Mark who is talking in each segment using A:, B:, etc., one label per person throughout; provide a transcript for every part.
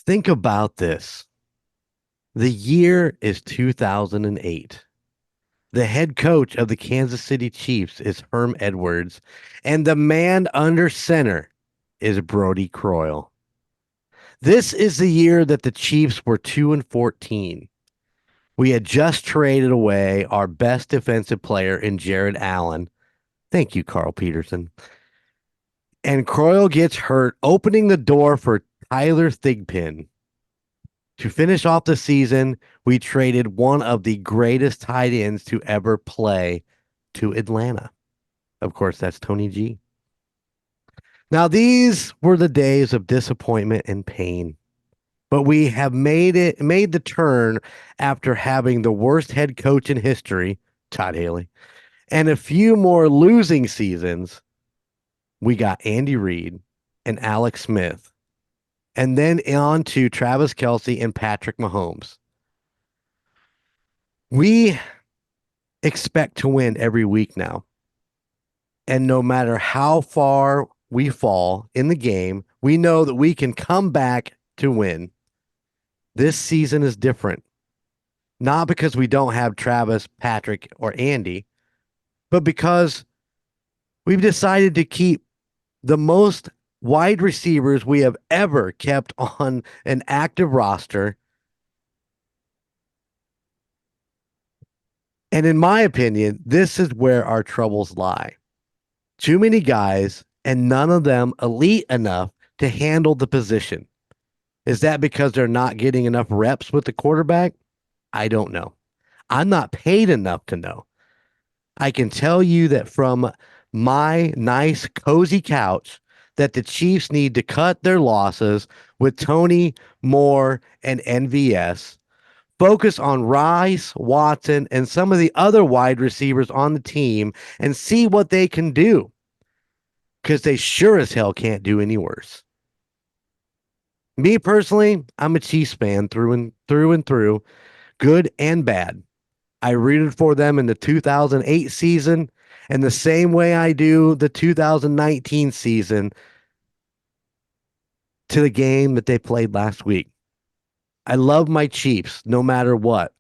A: Think about this. The year is 2008. The head coach of the Kansas City Chiefs is Herm Edwards, and the man under center is Brody Croyle. This is the year that the Chiefs were 2-14. We had just traded away our best defensive player in Jared Allen. Thank you, Carl Peterson. And Croyle gets hurt, opening the door for Tyler Thigpen. To finish off the season, we traded one of the greatest tight ends to ever play to Atlanta. Of course, that's Tony G. Now, these were the days of disappointment and pain, but we have made the turn after having the worst head coach in history, Todd Haley, and a few more losing seasons. We got Andy Reid and Alex Smith, and then on to Travis Kelce and Patrick Mahomes. We expect to win every week now. And no matter how far we fall in the game, we know that we can come back to win. This season is different. Not because we don't have Travis, Patrick, or Andy, but because we've decided to keep the most wide receivers we have ever kept on an active roster. And in my opinion, this is where our troubles lie. Too many guys, and none of them elite enough to handle the position. Is that because they're not getting enough reps with the quarterback? I don't know. I'm not paid enough to know. I can tell you that from my nice, cozy couch that the Chiefs need to cut their losses with Tony, Moore, and NVS. Focus on Rice, Watson, and some of the other wide receivers on the team and see what they can do. Because they sure as hell can't do any worse. Me personally, I'm a Chiefs fan through and through, good and bad. I rooted for them in the 2008 season and the same way I do the 2019 season to the game that they played last week. I love my Chiefs no matter what.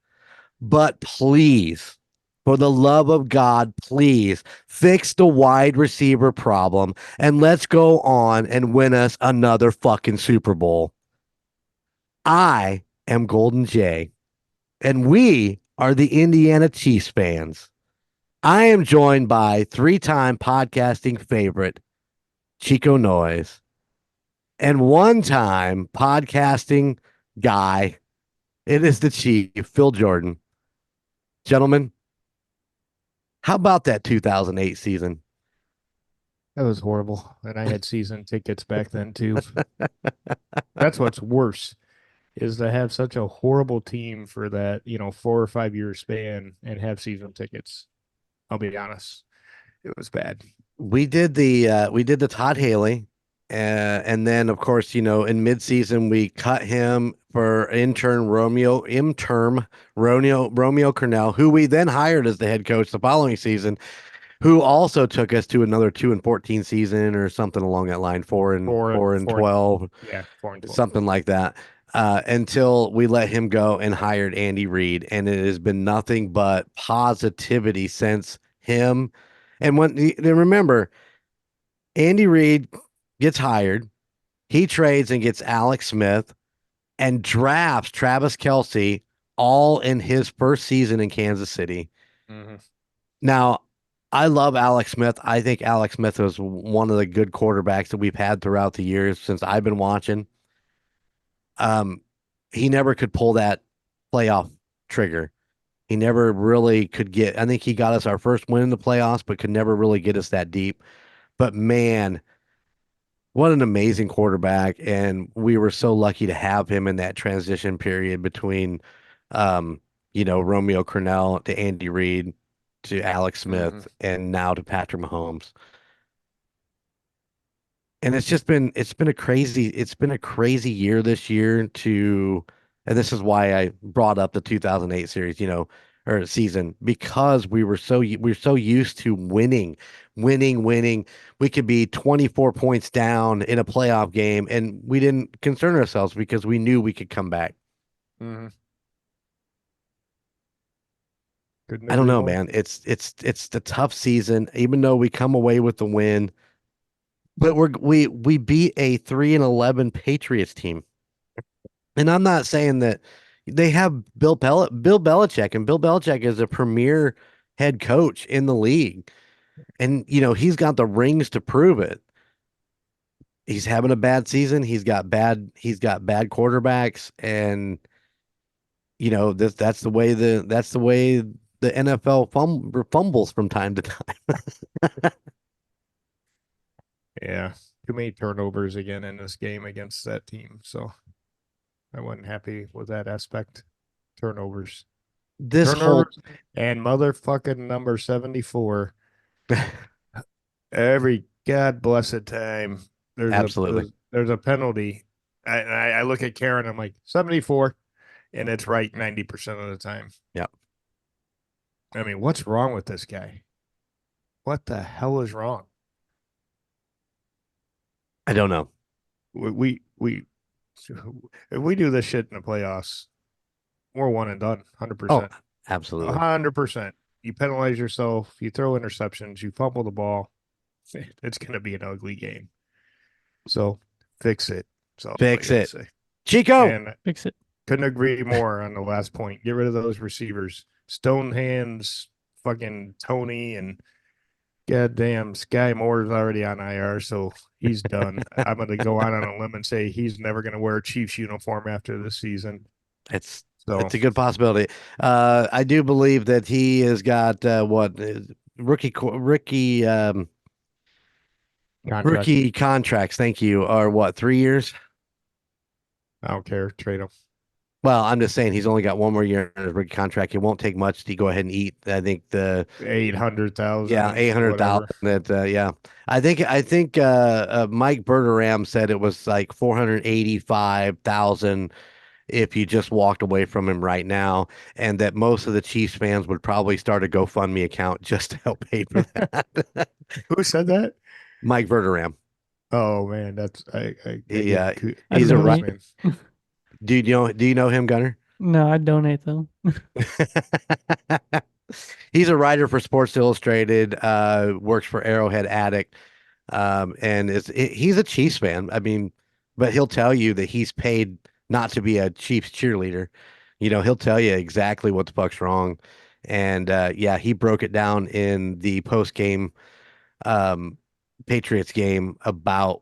A: But please, for the love of God, please fix the wide receiver problem and let's go on and win us another fucking Super Bowl. I am Golden Jay, and we are the Indiana Chiefs fans. I am joined by three-time podcasting favorite, Chico Noise, and one-time podcasting guy. It is the Chief, Phil Jordan. Gentlemen, how about that 2008 season?
B: That was horrible. And I had season tickets back then too. That's what's worse is to have such a horrible team for that, 4 or 5 year span and have season tickets. I'll be honest. It was bad.
A: We did the Todd Haley, and then of course in midseason we cut him for Romeo Cornell, who we then hired as the head coach the following season, who also took us to another 2-14 season or something along that line, four and
B: Four,
A: four and
B: four,
A: 12,
B: yeah, 4 and 12.
A: something like that. Until we let him go and hired Andy Reid, and it has been nothing but positivity since him. And remember, Andy Reid gets hired, he trades and gets Alex Smith and drafts Travis Kelce all in his first season in Kansas City.
B: Mm-hmm.
A: Now, I love Alex Smith. I think Alex Smith was one of the good quarterbacks that we've had throughout the years since I've been watching. He never could pull that playoff trigger. He never really could get. I think he got us our first win in the playoffs, but could never really get us that deep. But man, what an amazing quarterback. And we were so lucky to have him in that transition period between, Romeo Cornell to Andy Reid to Alex Smith
B: Mm-hmm.
A: and now to Patrick Mahomes. And it's been a crazy year this year and this is why I brought up the 2008 series, or season because we were so used to winning. We could be 24 points down in a playoff game, and we didn't concern ourselves because we knew we could come back.
B: Hmm. Couldn't
A: I don't
B: agree
A: know,
B: more.
A: man. It's the tough season, even though we come away with the win. But we beat a 3-11 Patriots team. And I'm not saying that they have Bill Belichick, and Bill Belichick is a premier head coach in the league. And he's got the rings to prove it. He's having a bad season. He's got bad quarterbacks, and that's the way the NFL fumbles from time to time.
B: Yeah, too many turnovers again in this game against that team. So I wasn't happy with that aspect. Turnovers,
A: This whole
B: turnovers, and motherfucking number 74. Every God blessed time there's a
A: absolutely.
B: there's a penalty. I look at Karen, I'm like 74, and it's right 90% of the time.
A: Yeah.
B: I mean, what's wrong with this guy? What the hell is wrong?
A: I don't know.
B: We if we do this shit in the playoffs, we're one and done,
A: Oh,
B: 100%.
A: absolutely.
B: 100%. You penalize yourself, you throw interceptions, you fumble the ball. It's going to be an ugly game. So fix it. That's all I
A: Fix
B: got to
A: it.
B: say.
A: Chico.
B: And
C: Fix it.
B: couldn't agree more on the last point. Get rid of those receivers. Stone hands, fucking Tony, and goddamn Sky Moore's already on IR, so he's done. I'm going to go out on a limb and say he's never going to wear a Chiefs uniform after this season.
A: It's
B: So
A: it's a good possibility. I do believe that he has got rookie
B: contract,
A: rookie contracts. Thank you. Are what, 3 years?
B: I don't care. Trade him.
A: Well, I'm just saying he's only got one more year in his rookie contract. It won't take much to go ahead and eat. I think the
B: 800,000,
A: 800,000.
B: whatever.
A: That yeah. I think Mike Berteram said it was like 485,000 if you just walked away from him right now, and that most of the Chiefs fans would probably start a GoFundMe account just to help pay for that.
B: Who said that?
A: Mike Verderam.
B: Oh man, that's I
A: He,
B: give
C: I
A: he's a
B: kudos,
C: donate.
B: man.
A: do you know him, Gunner?
C: No, I donate though.
A: He's a writer for Sports Illustrated, works for Arrowhead Addict, and he's a Chiefs fan. I mean, but he'll tell you that he's paid not to be a Chiefs cheerleader. He'll tell you exactly what the fuck's wrong. And yeah, he broke it down in the post game um, Patriots game about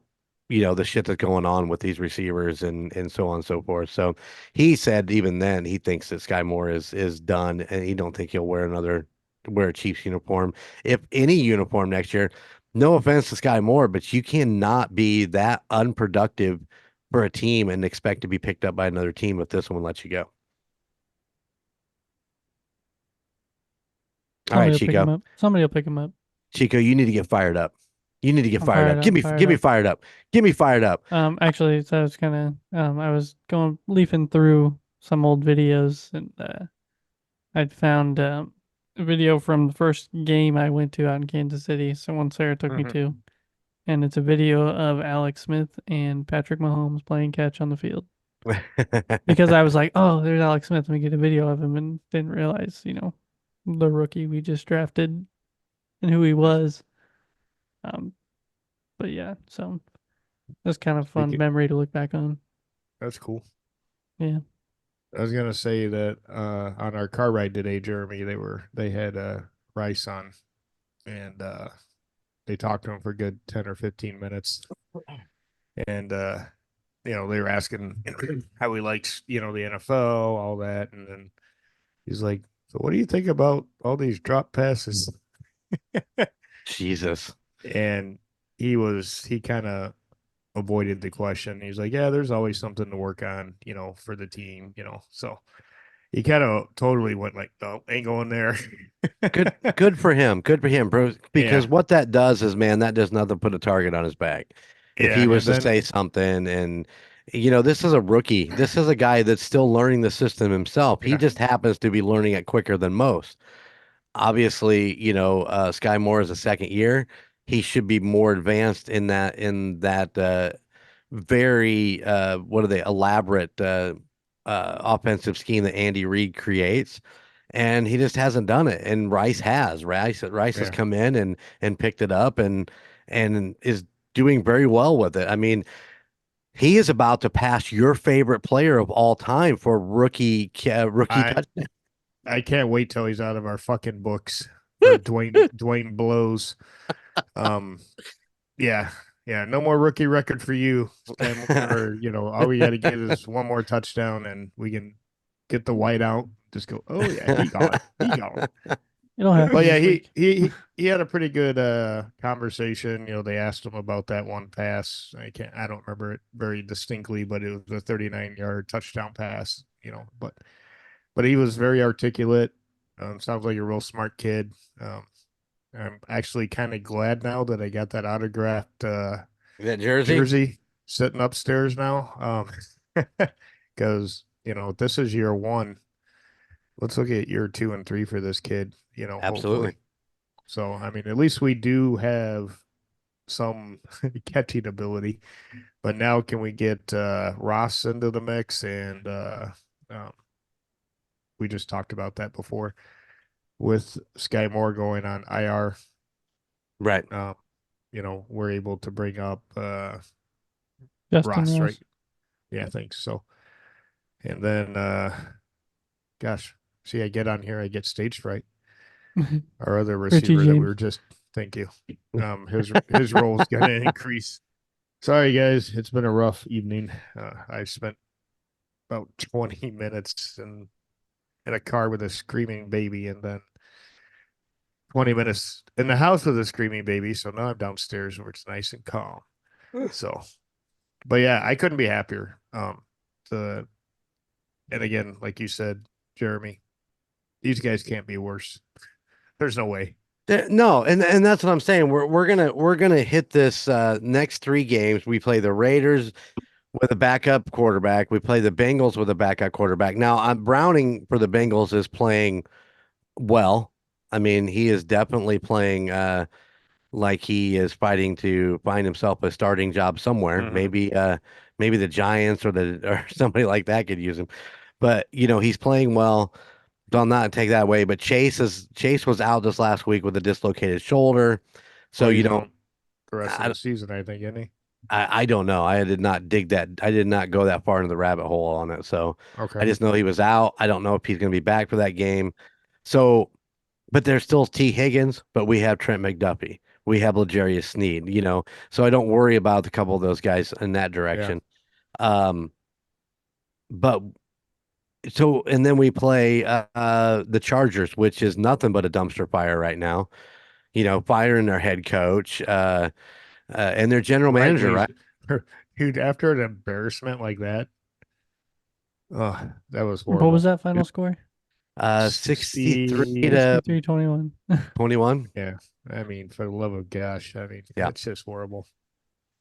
A: the shit that's going on with these receivers and so on and so forth. So he said even then he thinks that Sky Moore is done, and he don't think he'll wear a Chiefs uniform, if any uniform next year. No offense to Sky Moore, but you cannot be that unproductive for a team and expect to be picked up by another team if this one lets you go. All right,
C: Somebody will pick him
A: Chico.
C: up. Somebody will pick him up.
A: Chico, you need to get fired up. You need to get
C: I'm
A: fired
C: fired
A: up.
C: up.
A: Give
C: Fired
A: me
C: up.
A: fired up. Get me fired up.
C: Actually, so I was kind of I was going leafing through some old videos, and I'd found a video from the first game I went to out in Kansas City. Someone Sarah took me
B: Mhm.
C: to, and it's a video of Alex Smith and Patrick Mahomes playing catch on the field. Because I was like, oh, there's Alex Smith. Let me get a video of him, and didn't realize, the rookie we just drafted and who he was. Um, but yeah, so that's kind of fun
B: Speaking,
C: memory to look back on.
B: that's cool.
C: Yeah.
B: I was gonna say that on our car ride today, Jeremy, they had Rice on, and they talked to him for a good 10 or 15 minutes, and they were asking how he likes the NFL, all that, and then he's like, "So what do you think about all these drop passes?"
A: Jesus.
B: And he kind of avoided the question. He's like, "Yeah, there's always something to work on, for the team. So he kind of totally went like, "No, ain't going there."
A: Good for him. Good for him, bro. Because
B: Yeah,
A: what that does is, man, that does nothing but put a target on his back. If
B: yeah,
A: he was
B: and
A: to
B: then
A: say something, and This is a rookie. This is a guy that's still learning the system himself. He
B: Yeah.
A: just happens to be learning it quicker than most. Obviously, Sky Moore is a second year. He should be more advanced in that very what are they elaborate offensive scheme that Andy Reid creates, and he just hasn't done it. And Rice has. Rice has
B: Yeah.
A: come in and picked it up and is doing very well with it. I mean, he is about to pass your favorite player of all time for rookie
B: I
A: touchdown.
B: I can't wait till he's out of our fucking books for Dwayne blows. Um, yeah, yeah, no more rookie record for you, Sky Moore. Or, all we got to get is one more touchdown, and we can get the white out. Just go. Oh yeah, he gone. He gone.
C: It'll happen
B: But yeah,
C: this
B: he
C: week.
B: he had a pretty good conversation. They asked him about that one pass. I don't remember it very distinctly, but it was a 39-yard touchdown pass. But he was very articulate. Sounds like a real smart kid. I'm actually kind of glad now that I got that autographed
A: That jersey?
B: jersey sitting upstairs now. Because this is year one. Let's look at year 2 and 3 for this kid.
A: Absolutely.
B: Hopefully. So I mean, at least we do have some catching ability. But now, can we get Ross into the mix? And um, we just talked about that before with Sky Moore going on IR.
A: Right.
B: We're able to bring up
C: Justin
B: Ross, right?
C: Ross.
B: Yeah, thanks. So, and then, gosh, see, I get on here, I get stage fright. Our other
C: Richie
B: receiver that we
C: James.
B: were just, thank you. His role is going to increase. Sorry, guys, it's been a rough evening. I spent about 20 minutes in a car with a screaming baby, and then 20 minutes in the house with a screaming baby. So now I'm downstairs where it's nice and calm. So, but yeah, I couldn't be happier. The and again, like you said, Jeremy, these guys can't be worse. There's no way.
A: No, and that's what I'm saying. We're gonna hit this next three games. We play the Raiders with a backup quarterback. We play the Bengals with a backup quarterback. Now, Browning for the Bengals is playing well. I mean, he is definitely playing like he is fighting to find himself a starting job somewhere.
B: Mm-hmm.
A: Maybe the Giants or somebody like that could use him. But he's playing well. So I'll not take that away. But Chase was out this last week with a dislocated shoulder. So
B: Well, he's out the rest of
A: I,
B: the season, I think, isn't he?
A: I don't know. I did not dig that. I did not go that far into the rabbit hole on it. So I
B: Okay.
A: just know he was out. I don't know if he's going to be back for that game. So, but there's still T. Higgins, but we have Trent McDuffie. We have L'Jarius Sneed, so I don't worry about a couple of those guys in that
B: Yeah.
A: direction. Um, but and then we play the Chargers, which is nothing but a dumpster fire right now. Firing their head coach and their general manager,
B: Rightly,
A: right?
B: dude. After an embarrassment like that, oh, that was
C: What was
B: horrible.
C: that final score?
A: 63
B: 60.
A: to
C: 63-21.
A: 21.
B: Yeah. I mean, for the love of gosh, I mean,
A: Yeah.
B: it's just horrible.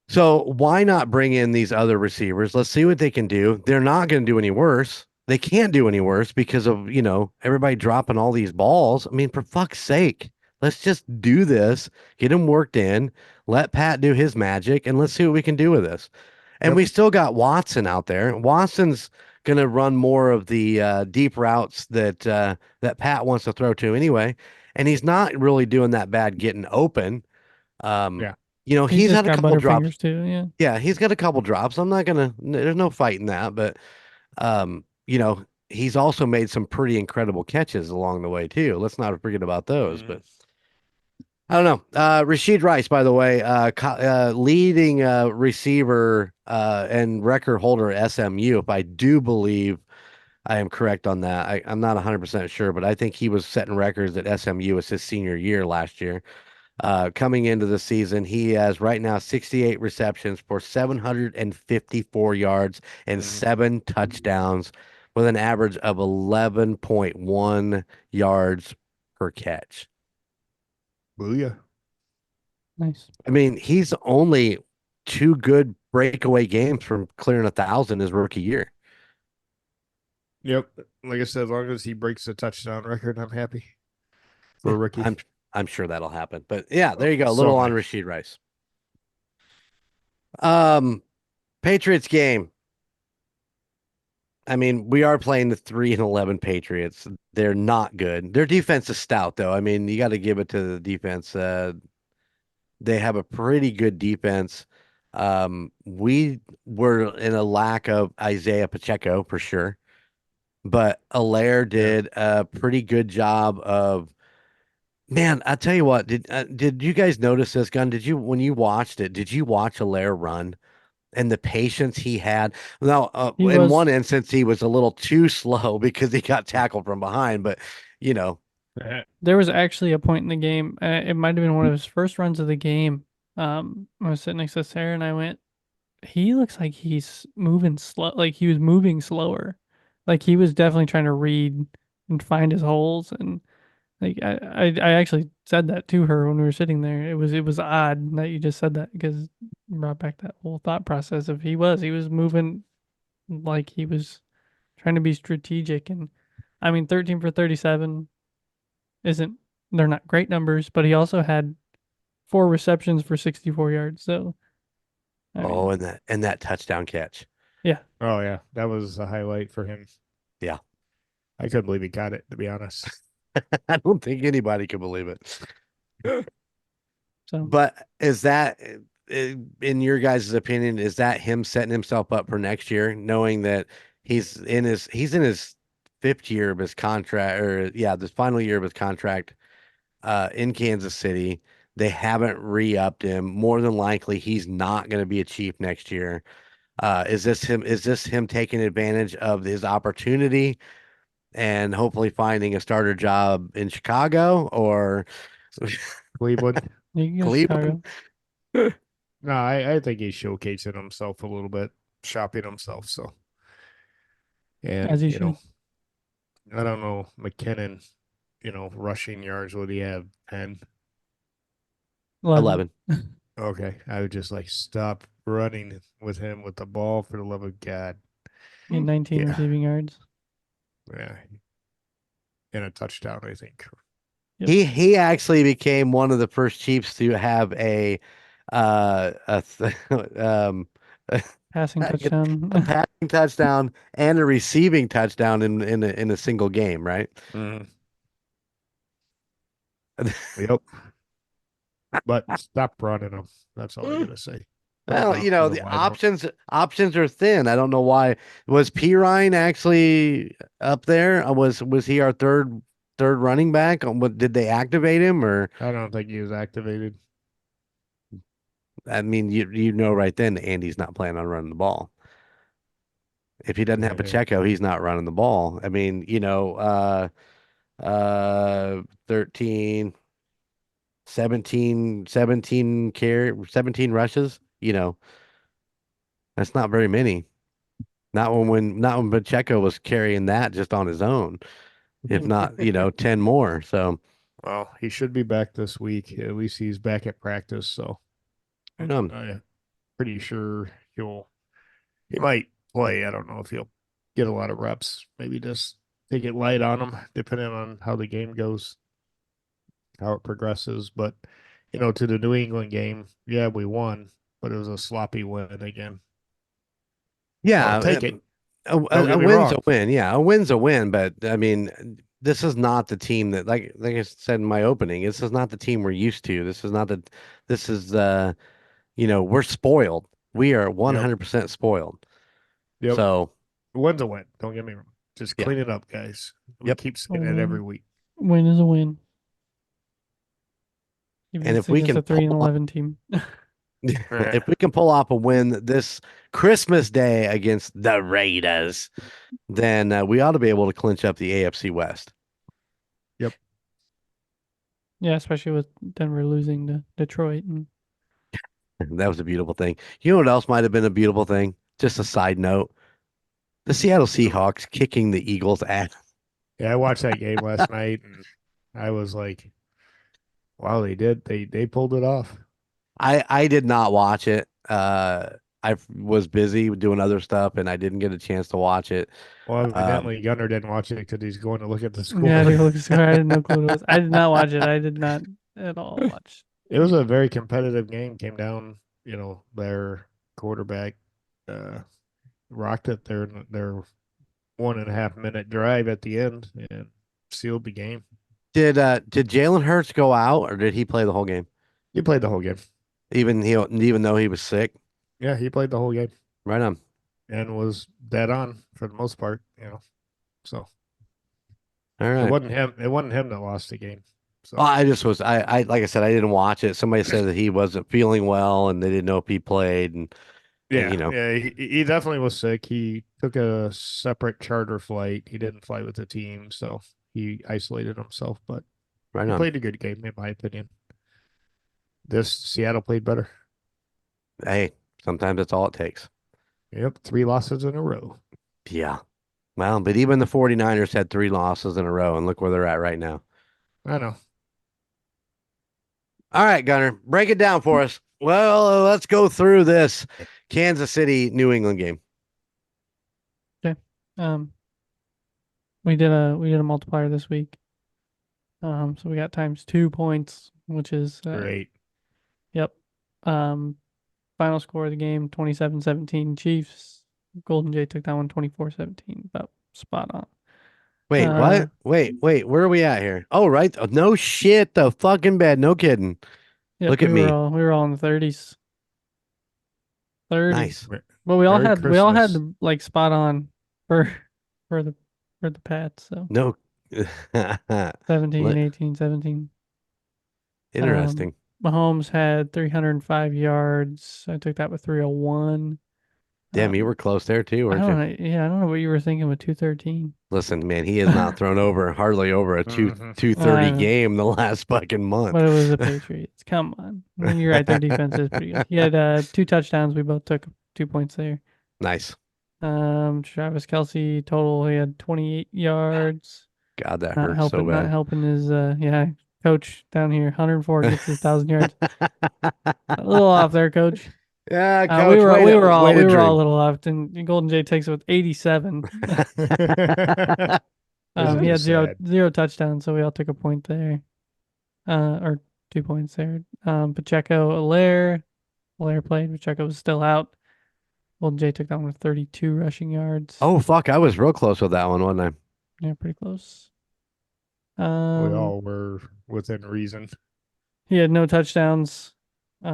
A: So why not bring in these other receivers? Let's see what they can do. They're not going to do any worse. They can't do any worse because of, everybody dropping all these balls. I mean, for fuck's sake, let's just do this, get them worked in, let Pat do his magic, and let's see what we can do with this. And
B: Yep.
A: we still got Watson out there. Watson's going to run more of the deep routes that Pat wants to throw to anyway. And he's not really doing that bad getting open. Um,
B: Yeah.
C: He's
A: he's
C: just
A: had a
C: got
A: couple drops.
C: butterfingers too. Yeah.
A: Yeah, he's got a couple drops. I'm not gonna. There's no fighting that, but he's also made some pretty incredible catches along the way too. Let's not forget about those.
B: Mhm.
A: But I don't know. Rashid Rice, by the way, leading receiver and record holder at SMU. If I do believe I am correct on that, I'm not 100% sure, but I think he was setting records at SMU as his senior year last year. Coming into the season, he has right now 68 receptions for 754 yards and
B: Mhm.
A: 7 touchdowns with an average of 11.1 yards per catch.
B: Booyah.
C: Nice.
A: I mean, he's only too good breakaway games from clearing 1,000 his rookie year.
B: Yep. Like I said, as long as he breaks the touchdown record, I'm happy for a rookie.
A: I'm sure that'll happen. But yeah, there you go. A
B: So
A: little
B: am
A: on
B: I.
A: Rashid Rice. Um, Patriots game. I mean, we are playing the 3-11 Patriots. They're not good. Their defense is stout, though. I mean, you got to give it to the defense. They have a pretty good defense. We were in a lack of Isaiah Pacheco for sure, but Allaire
B: Yeah.
A: did a pretty good job of. Man, I tell you what, did you guys notice this, Gun? Did you when you watched it? Did you watch Allaire run and the patience he had? Now,
C: He
A: in one
C: was
A: instance, he was a little too slow because he got tackled from behind. But you know,
C: there was actually a point in the game. It might have been one of his first runs of the game. I was sitting next to Sarah and I went, he looks like he's moving slow, like he was moving slower. Like he was definitely trying to read and find his holes. And like I actually said that to her when we were sitting there. It was odd that you just said that because it brought back that whole thought process of he was moving like he was trying to be strategic. And I mean 13 for 37 isn't they're not great numbers, but he also had 4 receptions for 64 yards. So I
A: oh,
C: mean,
A: and that touchdown catch.
C: yeah.
B: Oh yeah, that was a highlight for him.
A: Yeah,
B: I couldn't believe he got it, to be honest.
A: I don't think anybody could believe it.
C: So
A: But is that, in your guys' opinion, is that him setting himself up for next year, knowing that he's in his fifth year of his contract, or yeah, this final year of his contract, in Kansas City. They haven't re-upped him. More than likely, he's not going to be a Chief next year. Is this him taking advantage of his opportunity and hopefully finding a starter job in Chicago or
B: Cleveland.
C: you can go
A: Cleveland?
C: Chicago
B: No, I think he's showcasing himself a little bit, shopping himself. So, and
C: as he should.
B: I don't know, McKinnon, rushing yards, would he have 10?
C: 11
A: 11.
B: Okay. I would just like stop running with him with the ball for the love of God.
C: and 19
B: Yeah.
C: receiving yards.
B: Yeah. And a touchdown, I think.
C: Yep.
A: He actually became one of the first Chiefs to have um
C: Passing
A: a
C: touchdown.
A: passing touchdown and a receiving touchdown in a single game, right?
B: Mm, yep. But stop running him. That's all I got to say. Don't
A: Well,
B: run for the
A: the
B: wide one.
A: options are thin. I don't know why. Was P Ryan actually up there? Was he our third running back? What did they activate him or?
B: I don't think he was activated.
A: I mean, you know right then Andy's not planning on running the ball. If he doesn't have
B: Yeah.
A: Pacheco, he's not running the ball. I mean, 13, 17 rushes, that's not very many. Not when Pacheco was carrying that just on his own, if not, 10 more. So
B: Well, he should be back this week. At least he's back at practice. So
A: um,
B: I'm pretty sure he might play. I don't know if he'll get a lot of reps. Maybe just take it light on him, depending on how the game goes, how it progresses. But to the New England game, yeah, we won, but it was a sloppy win again. I'll
A: yeah,
B: take it.
A: a,
B: Don't
A: a,
B: get
A: a
B: me
A: win's
B: wrong.
A: a win. Yeah, a win's a win. But I mean, this is not the team that, like I said in my opening, this is not the team we're used to. This is we're spoiled. We are
B: Yep.
A: 100% spoiled.
B: Yep.
A: So
B: Win's a win. Don't get me wrong. Just
A: yeah,
B: clean it up, guys. We
A: yep.
B: keep
C: A
B: saying it every
C: win.
B: week.
C: Win is a win. Even
A: And
C: if
A: if
C: it's
A: we
C: against
A: can
C: a 3 and
A: pull
C: 11 team.
B: Eh,
A: if we can pull off a win this Christmas Day against the Raiders, then we ought to be able to clinch up the AFC West.
B: yep.
C: Yeah, especially with Denver losing to Detroit. And
A: That was a beautiful thing. You know what else might have been a beautiful thing? Just a side note. The Seattle Seahawks kicking the Eagles' ass.
B: Yeah, I watched that game last night and I was like, wow, they did. They pulled it off.
A: I did not watch it. I was busy doing other stuff and I didn't get a chance to watch it.
B: Well,
A: Um,
B: evidently Gunner didn't watch it because he's going to look at the
C: Yeah,
B: score.
C: dude, look, I had no clue what it was. I did not watch it. I did not at all watch.
B: It was a very competitive game. Came down, their quarterback uh, rocked it their 1.5 minute drive at the end and sealed the game.
A: did Jalen Hurts go out or did he play the whole game?
B: He played the whole game.
A: Even though he was sick?
B: Yeah, he played the whole game
A: Right on.
B: and was dead on for the most part. So
A: All
B: it
A: right.
B: wasn't him. It wasn't him that lost the game. So
A: Well, I just was I like I said, I didn't watch it. Somebody said that he wasn't feeling well and they didn't know if he played and
B: yeah, yeah, he definitely was sick. He took a separate charter flight. He didn't fly with the team, so he isolated himself. But
A: right
B: he
A: on.
B: played a good game, in my opinion. This Seattle played better.
A: Hey, sometimes that's all it takes.
B: Yep, 3 losses in a row.
A: Yeah. Well, but even the 49ers had 3 losses in a row and look where they're at right now.
B: I know.
A: All right, Gunner, break it down for us. Well, let's go through this Kansas City New England game.
C: Okay. We did a multiplier this week. So we got times 2 points, which is
B: Great.
C: yep. Final score of the game 27-17 Chiefs. Golden Jay took that one 24-17, about spot on.
A: Wait, what? Wait, where are we at here? Oh, right. Oh, no shit. The fucking bed. No kidding.
C: Yep,
A: Look at me.
C: we were all in the 30s. 30s.
A: Nice.
C: But
B: Merry
C: we all had
B: Christmas.
C: like spot on for for the Pats, so
A: No.
C: 17,
A: Let-
C: 18, 17.
A: Interesting.
C: Mahomes had 305 yards. I took that with 301.
A: Damn, you were close there too,
C: I
A: weren't
C: don't
A: you?
C: know. Yeah, I don't know what you were thinking with 213.
A: Listen, man, he has not thrown over hardly over a
B: Mhm.
A: 230 game the last fucking month.
C: But it was the Patriots. Come on. And you're right. Their defense is pretty good. He had 2 touchdowns. We both took 2 points there.
A: Nice.
C: Travis Kelsey total. He had 28 yards.
A: God, that
C: Not
A: hurts so
C: helping. Not
A: bad.
C: helping his. Coach down here. 104 gets his 1,000 yards. A little off there, coach.
A: Yeah,
C: We
A: coach,
C: were
A: way to
C: all a
A: dream.
C: little off, and Golden Jay takes it with 87.
B: Isn't
C: He
B: it
C: had
B: sad?
C: zero touchdowns, so we all took a point there, or 2 points there. Pacheco, Allaire played. Pacheco was still out. Golden Jay took that one with 32 rushing yards.
A: Oh, fuck. I was real close with that one, wasn't
C: Yeah, pretty close.
B: We all were within reason.
C: He had no touchdowns. I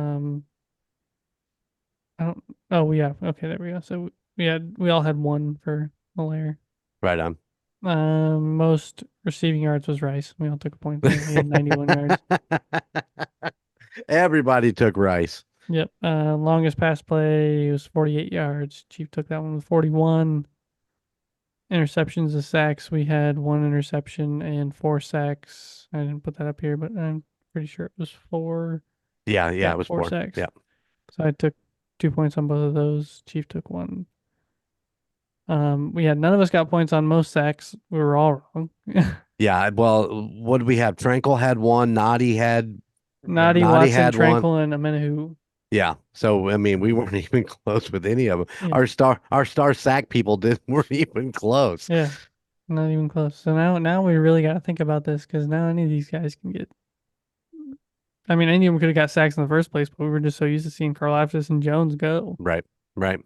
C: don't. Oh yeah. Okay, there we go. So we all had one for Allaire.
A: I? Right on.
C: Most receiving yards was Rice. We all took a point there. He had 91 yards.
A: Everybody took Rice.
C: Yep. Longest pass play was 48 yards. Chief took that one with 41. Interceptions and sacks. We had 1 interception and 4 sacks. I didn't put that up here, but I'm pretty sure it was 4.
A: Yeah, it was 4.
C: sacks.
A: Yeah.
C: So I took 2 points on both of those. Chief took 1. We had none of us got points on most sacks. We were all wrong.
A: Yeah. Well, what did we have? Tranquil had 1. Naughty had
C: Naughty,
A: Naughty
C: Watson,
A: had 1.
C: Tranquil, and Amenahu.
A: Yeah. So I mean, we weren't even close with any of them.
C: Yeah.
A: Our star sack people weren't even close.
C: Yeah, not even close. So now we really got to think about this because now any of these guys can get. I mean, any of them could have got sacks in the first place, but we were just so used to seeing Karlaftis and Jones go.
A: Right. Right.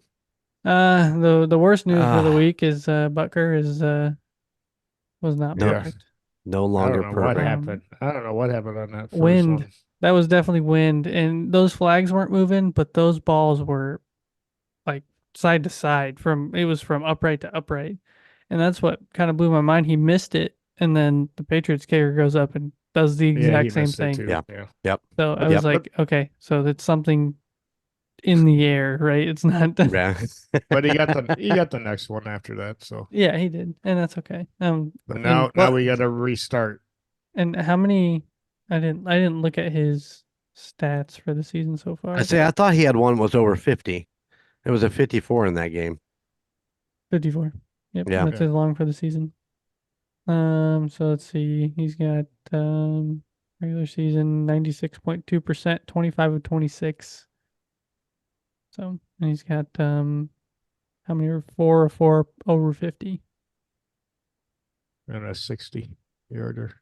C: The worst news for the week is Butker was not
A: No,
C: perfect.
A: no
B: I
A: longer
B: don't know what
A: perfect.
B: happened. I don't know what happened on that first
C: Wind.
B: one.
C: That was definitely wind, and those flags weren't moving, but those balls were like side to side. It was from upright to upright, and that's what kind of blew my mind. He missed it, and then the Patriots kicker goes up and does the
B: Yeah, he
C: exact same
B: missed it
C: thing.
B: too.
A: Yeah.
B: Yeah.
A: Yep.
C: So I
A: Yep.
C: was like, okay, so that's something in the air, right? It's not.
A: Yeah.
B: But he got the next one after that. So
C: Yeah, he did, and that's okay.
B: but now we got to restart.
C: And how many? I didn't look at his stats for the season so far.
A: I thought he had one was over 50. It was a 54 in that game.
C: 54. Yep,
A: Yeah.
C: that's his long for the season. So let's see. He's got regular season 96.2%, 25 of 26. So and he's got how many are 4 over 50?
B: And a 60-yarder.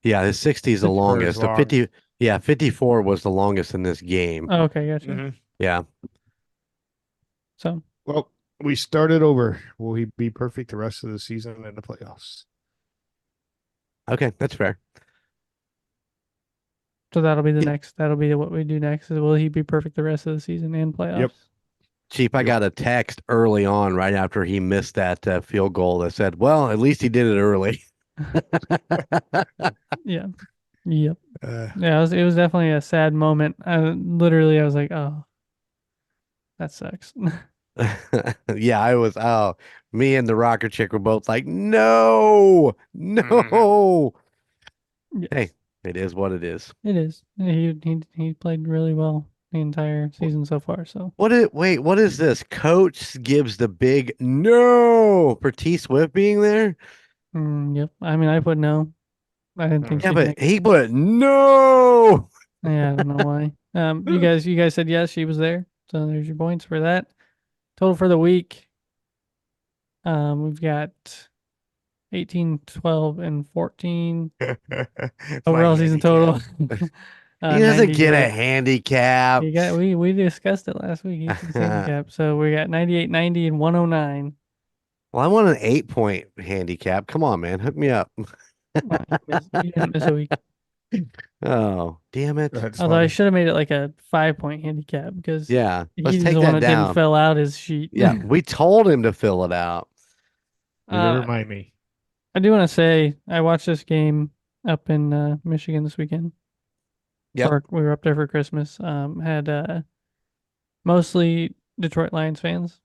A: Yeah, his 60 is the
B: Or his
A: longest. The
B: long.
A: 50, yeah, 54 was the longest in this game.
C: Oh, okay, gotcha.
B: Mhm.
A: Yeah.
C: So
B: Well, we started over. Will he be perfect the rest of the season and the playoffs?
A: Okay, that's fair.
C: that'll be the
A: Y-
C: next. That'll be what we do next. Is will he be perfect the rest of the season and playoffs?
B: Yep.
A: Chief, I
B: Yep.
A: got a text early on right after he missed that field goal that said, "Well, at least he did it early."
C: Yeah. Yep.
B: Uh,
C: Yeah. It was definitely a sad moment. I was like, oh, that sucks.
A: Yeah, I was. Oh, me and the rocker chick were both like, "No,
B: mhm.
A: no." Hey,
C: Yes,
A: it is what it is.
C: it is. He played really well the entire season so far. So
A: Wait, what is this? Coach gives the big no for T Swift being there.
C: yep. I mean, I put no. I didn't think
A: Yeah,
C: she'd
A: but
C: make it.
A: he put no.
C: Yeah, I don't know why. You guys said yes, she was there. So there's your points for that. Total for the week. We've got 18, 12, and 14
B: My
C: overall season total.
B: handicap.
A: He doesn't
C: 90
A: get a
C: good.
A: handicap.
C: We discussed it last week. He gets
A: Well,
C: handicap. So we got 98, 90, and 109.
A: I want an 8-point handicap. Come on, man, hook me up.
C: Well, you didn't miss a week.
A: Oh, damn it.
B: That's
C: Although I
B: funny.
C: should have made it like a 5 point handicap because
A: Yeah, let's
C: he's
A: take
C: the one
A: that
C: that didn't
A: down.
C: fill out his sheet.
A: Yeah, we told him to fill it out.
B: You to
C: uh,
B: remind me.
C: I do want to say I watched this game up in Michigan this weekend.
A: Yep.
C: We were up there for Christmas. Had mostly Detroit Lions fans,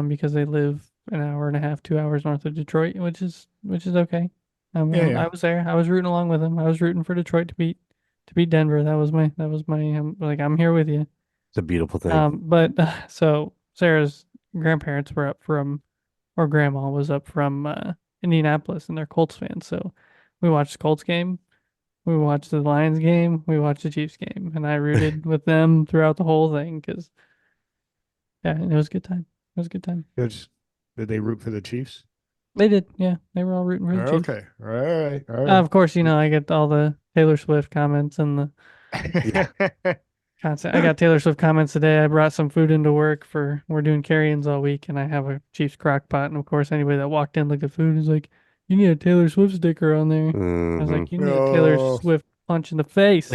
C: because they live an hour and a half, 2 hours north of Detroit, which is okay.
B: Yeah, yeah.
C: I was there. I was rooting along with them. I was rooting for Detroit to beat Denver. That was my like I'm here with you.
A: It's a beautiful thing.
C: But so Sarah's grandparents were up from, or grandma was up from Indianapolis, and they're Colts fans. So we watched the Colts game. We watched the Lions game. We watched the Chiefs game, and I rooted with them throughout the whole thing because yeah, it was a good time. It was a good time.
B: Good. Did they root for the Chiefs?
C: They did, yeah. They were all rooting for the Chiefs.
B: Okay. All right. All
C: Of course, I get all the Taylor Swift comments and the
A: Yeah.
B: right.
C: content. I got Taylor Swift comments today. I brought some food into work we're doing carry-ins all week, and I have a Chiefs crock pot. And of course, anybody that walked in looked at food is like, "You need a Taylor Swift sticker on there." I was
A: Mhm.
C: like, "You need a Taylor
B: No.
C: Swift punch in the face."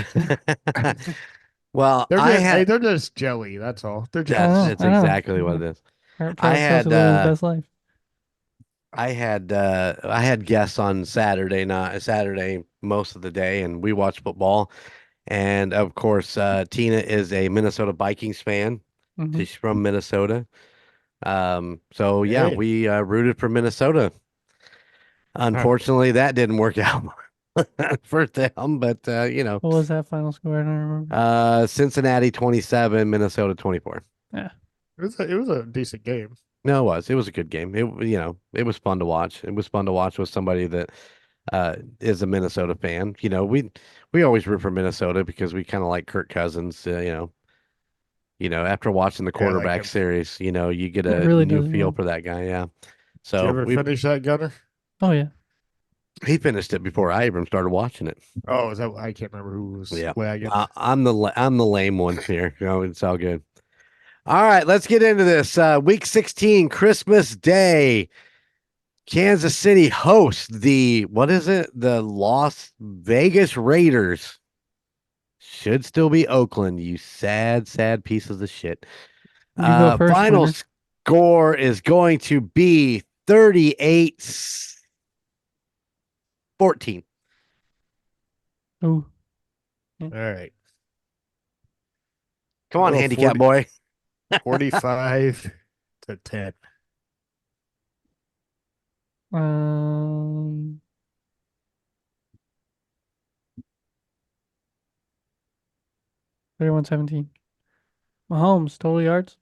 A: Well,
B: They're
A: I
B: just
A: had
B: they're just jelly. That's all. They're
C: I
A: that's
B: jealous.
C: know,
A: it's
C: I know.
A: exactly what it is. I
C: Travis Kelsey
A: had
C: living his best life.
A: I had guests on Saturday night, Saturday most of the day, and we watched football. And of course, Tina is a Minnesota Vikings fan.
C: Hmm.
A: She's from Minnesota. So yeah,
B: Hey.
A: we rooted for Minnesota.
B: Huh.
A: Unfortunately, that didn't work out for them, but
C: What was that final score? I don't remember.
A: Cincinnati 27, Minnesota 24.
C: Yeah,
B: It was a decent game.
A: No, it was a good game. It was fun to watch. It was fun to watch with somebody that is a Minnesota fan. We always root for Minnesota because we kind of like Kirk Cousins. After watching the
B: Yeah, I like
A: quarterback
B: him.
A: series, you get
C: it
A: a
C: really
A: new
C: does. Yeah.
A: feel for that guy. Yeah.
B: Did you
A: So
B: ever
A: we
B: finish that, Gunner?
C: Oh yeah.
A: he finished it before I even started watching it.
B: Oh, is that I can't remember who was
A: Yeah.
B: lagging.
A: I'm the lame one here. It's all good. All right, let's get into this. Week 16, Christmas Day. Kansas City hosts what is it? The Las Vegas Raiders. Should still be Oakland, you sad, sad pieces of shit.
C: You go first,
A: Final
C: winner.
A: score is going to be 38-14.
C: Oh,
B: All right.
A: Come on,
B: Oh,
A: handicap
B: 40,
A: boy.
B: 45-10.
C: um, 31-17. Mahomes total yards.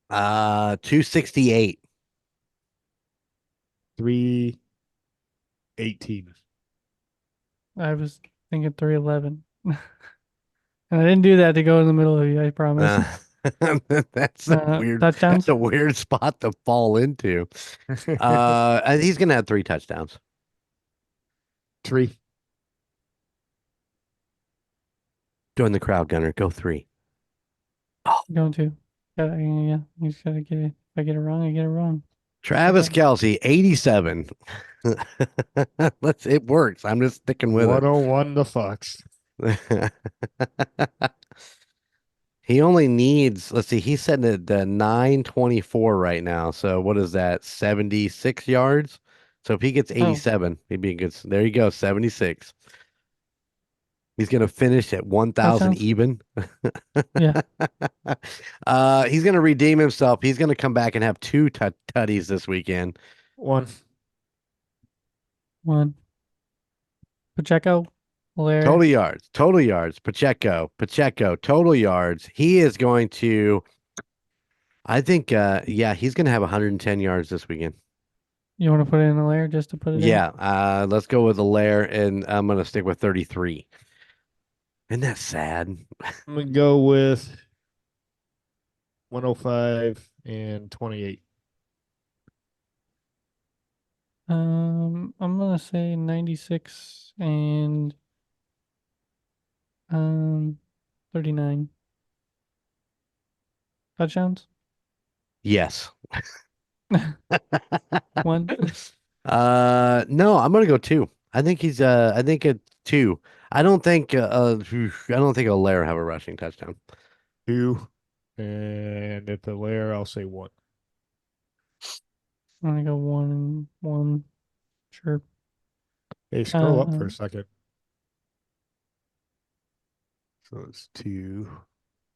A: 268.
B: 3-18.
C: I was thinking 311. And I didn't do that to go in the middle of you, I promise.
A: Uh, that's a weird. That's
C: Touchdowns?
A: a weird spot to fall into. He's gonna have 3 touchdowns.
B: 3.
A: Join the crowd, Gunner. Go 3.
C: Going to. Yeah. You just gotta get it. If I get it wrong, I get it wrong.
A: Travis
C: Okay.
A: Kelsey, 87. It works. I'm just sticking with it.
B: 101 the Fox.
A: He only needs, let's see, he's sitting at 924 right now. So what is that? 76 yards. So if he gets
C: Oh,
A: 87, he'd be a good. There you go, 76. He's gonna finish at 1,000
C: touchdowns?
A: even.
C: Yeah.
A: He's gonna redeem himself. He's gonna come back and have 2 tutties this weekend.
B: 1.
C: 1. Pacheco?
A: Total
C: Blair?
A: yards, total yards. Pacheco, total yards. He is going to, I think, yeah, he's going to have 110 yards this weekend.
C: You want to put it in a layer just to put it in?
A: Yeah, let's go with a layer, and I'm going to stick with 33. Isn't that sad?
B: I'm going to go with 105 and 28.
C: I'm gonna say 96 and 39 touchdowns.
A: Yes.
C: One.
A: No, I'm going to go 2. I think it's 2. I don't think a layer have a rushing touchdown.
B: 2. And at the layer, I'll say 1.
C: I'm gonna go 1 and 1. Sure.
B: Hey, scroll up for
C: Uh,
B: a second. So it's 2.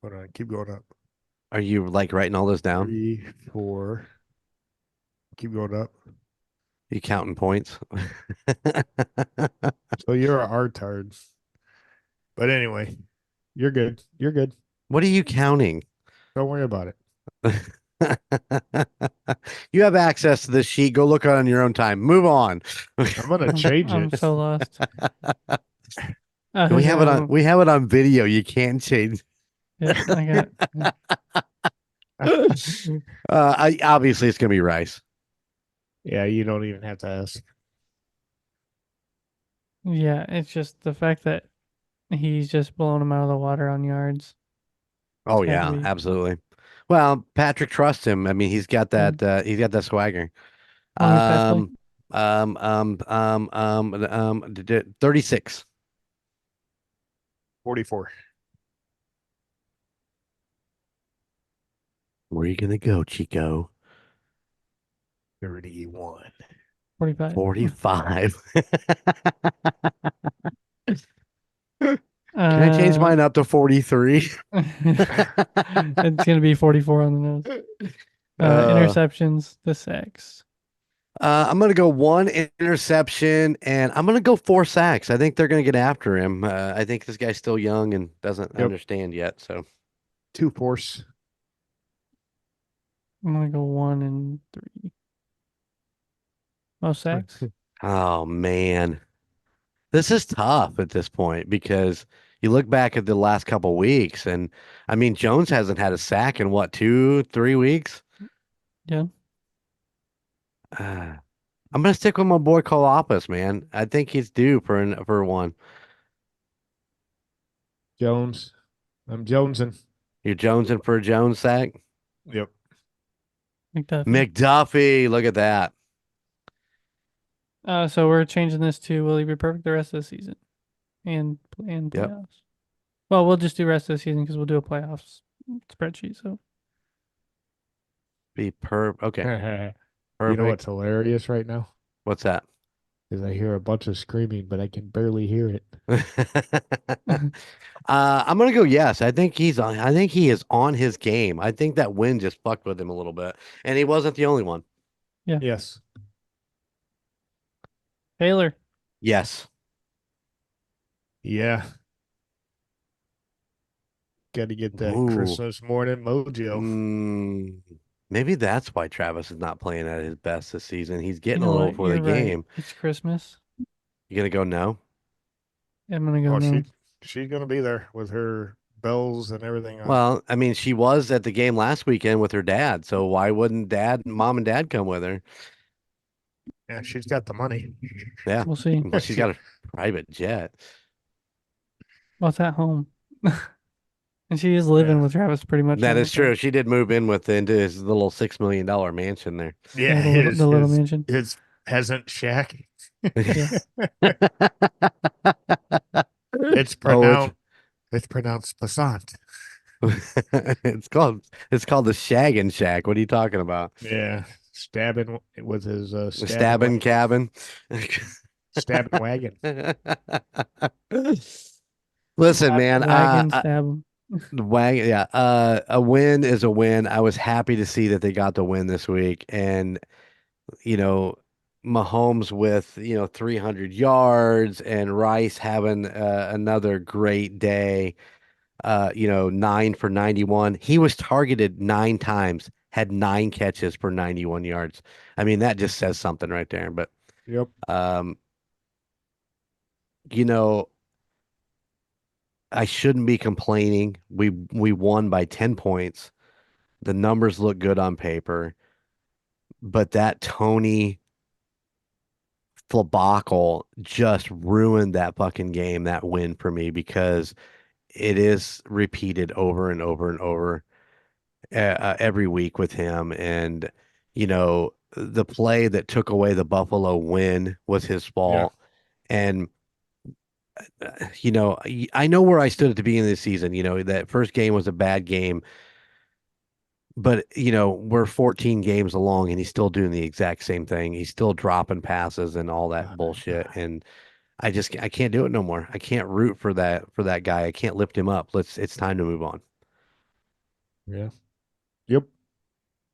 B: Hold on, keep going up.
A: Are you like writing all this down?
B: 3, 4. Keep going up.
A: You counting points?
B: So you're a artard. But anyway, you're good. You're good.
A: What are you counting?
B: Don't worry about it.
A: You have access to this sheet. Go look on your own time. Move on.
B: I'm gonna change
C: I'm
B: it.
C: so lost.
A: We have it on
C: Um,
A: we have it on video. You can't change.
C: yeah, I got.
A: Obviously it's gonna be Rice.
B: Yeah, you don't even have to ask.
C: Yeah, it's just the fact that he's just blowing him out of the water on yards.
A: Oh
C: Had to
A: yeah,
C: be.
A: absolutely. Well, Patrick trusts him. I mean,
C: Yeah.
A: he's got that swagger.
C: How many pass play?
A: 36.
B: 44.
A: Where are you gonna go, Chico?
B: 31.
C: 45.
A: 45. Can I change
C: Uh,
A: mine up to 43?
C: it's gonna be 44 on the nose.
A: Uh,
C: Interceptions, the sacks.
A: I'm gonna go 1 interception, and I'm gonna go 4 sacks. I think they're gonna get after him. I think this guy's still young and doesn't
B: Yep.
A: understand yet. So
B: 2 force.
C: I'm gonna go 1 and 3. Most sacks.
A: oh man, this is tough at this point because you look back at the last couple weeks, and I mean Jones hasn't had a sack in what, 2, 3 weeks.
C: Yeah.
A: Uh, I'm gonna stick with my boy Kolopis, man. I think he's due for one.
B: Jones. I'm Jonesing.
A: You're jonesing for a Jones sack.
B: Yep.
C: McDuffie.
A: McDuffie, look at that.
C: So we're changing this to will he be perfect the rest of the season and
A: Yep.
C: playoffs. Well, we'll just do rest of the season because we'll do a playoffs spreadsheet. So
A: Be okay.
B: You know
A: Perfect.
B: what's hilarious right now?
A: What's that?
B: Is I hear a bunch of screaming, but I can barely hear it.
A: I'm gonna go yes. I think he is on his game. I think that win just fucked with him a little bit. And he wasn't the only one.
C: yeah,
B: Yes.
C: Taylor.
A: Yes.
B: Yeah. Got to get that
A: Ooh.
B: Christmas morning mojo.
A: Maybe that's why Travis is not playing at his best this season. He's
C: You
A: getting a
C: know
A: little
C: what?
A: for the
C: You're right.
A: game.
C: It's Christmas.
A: You gonna go no?
C: I'm gonna go
B: Oh,
C: no.
B: she's gonna be there with her bells and everything on.
A: Well, I mean, she was at the game last weekend with her dad, so why wouldn't mom and dad come with her?
B: Yeah, she's got the money.
A: Yeah.
C: We'll see.
A: Well, she's got a private jet.
C: What's at home? And she is living
B: Yeah.
C: with Travis pretty much
A: That
C: now.
A: is true. She did move in into his little $6 million mansion there.
B: Yeah,
C: The little mansion.
B: his peasant shack.
C: Yeah.
B: It's
A: Oh, it's
B: pronounced passant.
A: it's called the Shaggin' Shack. What are you talking about?
B: Yeah, stabbing with his
A: The stabbing cabin.
B: stabbing wagon.
A: Listen, man,
C: Wagon stab him.
A: the wagon, yeah, a win is a win. I was happy to see that they got the win this week, and you know, Mahomes with 300 yards, and Rice having another great day. 9 for 91. He was targeted 9 times, had 9 catches for 91 yards. I mean, that just says something right there. But
B: Yep.
A: um, you know, I shouldn't be complaining. We won by 10 points. The numbers look good on paper, but that Tony Flabacle just ruined that fucking game, that win for me, because it is repeated over and over and over every week with him. And, the play that took away the Buffalo win was his
B: Yeah.
A: fault. And, I know where I stood at the beginning of the season. That first game was a bad game, but, we're 14 games along and he's still doing the exact same thing. He's still dropping passes and all that bullshit. And I can't do it no more. I can't root for that guy. I can't lift him up. It's time to move on.
B: Yeah. Yep.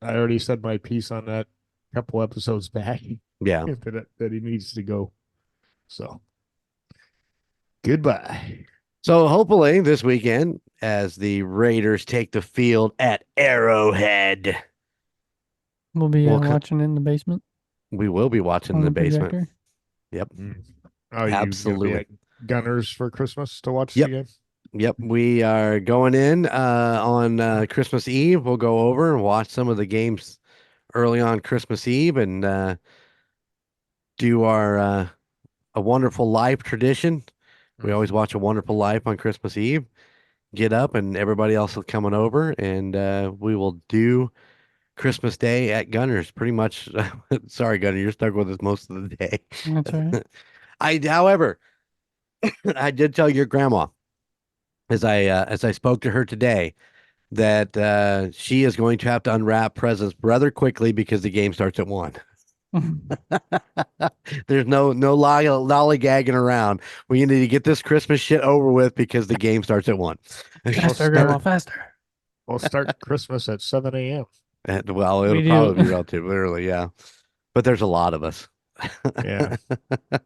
B: I already said my piece on that a couple episodes back
A: Yeah.
B: that he needs to go. So goodbye.
A: So hopefully this weekend, as the Raiders take the field at Arrowhead,
C: We'll be
A: we'll co-
C: watching in the basement
A: we will be watching in
C: on
A: the
C: the
A: basement.
C: projector.
A: Yep.
B: Are you gonna be
A: Absolutely.
B: at Gunners for Christmas to watch
A: Yep.
B: the game?
A: Yep. We are going in on Christmas Eve. We'll go over and watch some of the games early on Christmas Eve and do our A Wonderful Life tradition. We always watch A Wonderful Life on Christmas Eve. Get up and everybody else is coming over, and we will do Christmas Day at Gunners. Pretty much. Sorry, Gunner, you're stuck with us most of the day.
C: That's all right.
A: However, I did tell your grandma as I spoke to her today that she is going to have to unwrap presents rather quickly because the game starts at 1. There's no lollygagging around. We need to get this Christmas shit over with because the game starts at 1.
C: Faster, Grandma, faster.
B: We'll start Christmas at 7 a.m.
A: Well, it'll
C: We do.
A: probably be relatively early, yeah. But there's a lot of us.
B: Yeah.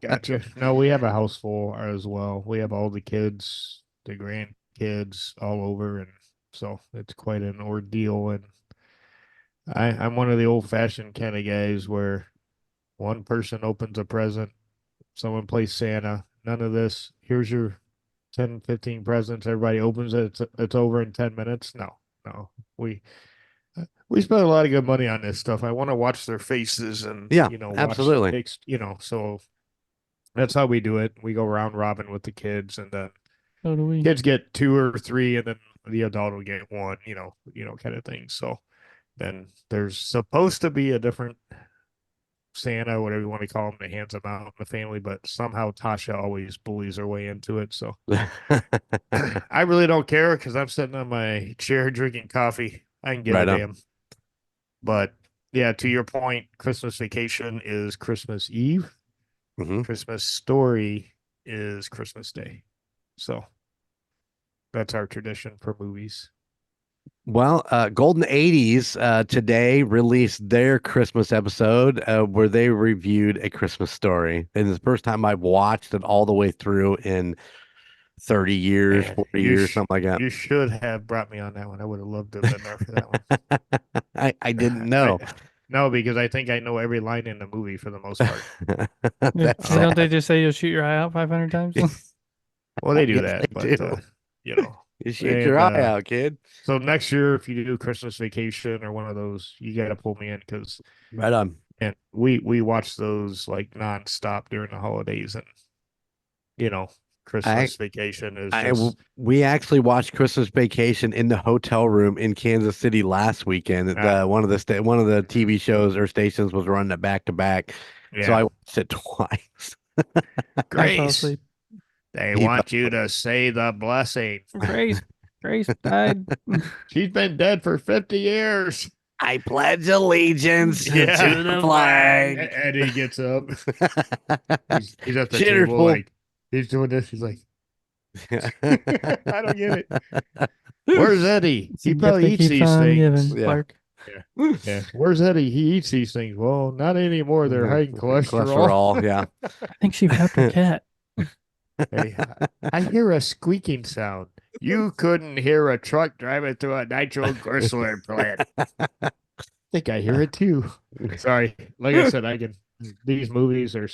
B: Gotcha. No, we have a house full as well. We have all the kids, the grandkids all over, and so it's quite an ordeal. And I'm one of the old-fashioned kind of guys where one person opens a present, someone plays Santa. None of this. Here's your 10, 15 presents. Everybody opens it. It's over in 10 minutes. No. We spend a lot of good money on this stuff. I want to watch their faces and
A: Yeah,
B: watch
A: absolutely.
B: so that's how we do it. We go round robin with the kids, and then
C: So do we.
B: kids get 2 or 3, and then the adult will get 1. Kind of thing. So then there's supposed to be a different Santa, whatever you want to call him, that hands them out in the family, but somehow Tasha always bullies her way into it. So I really don't care because I'm sitting on my chair drinking coffee. I can give
A: Right
B: a
A: on.
B: damn. But yeah, to your point, Christmas Vacation is Christmas Eve.
A: Mhm.
B: Christmas Story is Christmas Day. So that's our tradition for movies.
A: Well, Golden 80s today released their Christmas episode where they reviewed A Christmas Story. And it's the first time I've watched it all the way through in 30 years,
B: Man,
A: 40 years, something like that.
B: you should have brought me on that one. I would have loved to have been there for that one.
A: I didn't know.
B: No, because I think I know every line in the movie for the most part.
A: That's
C: Don't
A: sad.
C: they just say you'll shoot your eye out 500 times?
B: Well, they do
A: Yes,
B: that,
A: they
B: but
A: do.
B: you know,
A: You shoot your
B: And
A: eye out, kid.
B: so next year, if you do Christmas Vacation or one of those, you got to pull me in because
A: Right on.
B: and we watch those like nonstop during the holidays, and you know,
A: I
B: Christmas Vacation is
A: I
B: just
A: we actually watched Christmas Vacation in the hotel room in Kansas City last weekend.
B: ah,
A: One of the TV shows or stations was running it back to back, so I
B: yeah.
A: watched it twice.
C: I fell
B: Grace,
C: asleep.
B: they
A: He
B: want you to say the blessing.
C: Grace, Grace died.
B: She's been dead for 50 years.
A: I pledge allegiance to
B: Yeah.
A: the flag.
B: Eddie gets up. He's at the
A: Shitter's
B: table
A: full.
B: like he's doing this. He's like, I don't get it. Where's Eddie?
C: It's a
B: He
C: gift
B: probably
C: that
B: eats
C: keeps
B: these
C: on
B: things.
C: giving,
A: Yeah.
C: Clark.
B: Yeah. Yeah. Where's Eddie? He eats these things. Well, not anymore. They're high in cholesterol.
A: Cholesterol, yeah.
C: I think she wrapped her cat.
B: Hey, I hear a squeaking sound. You couldn't hear a truck driving through a nitroglycerin plant. I think I hear it too. Sorry. Like I said, these movies are,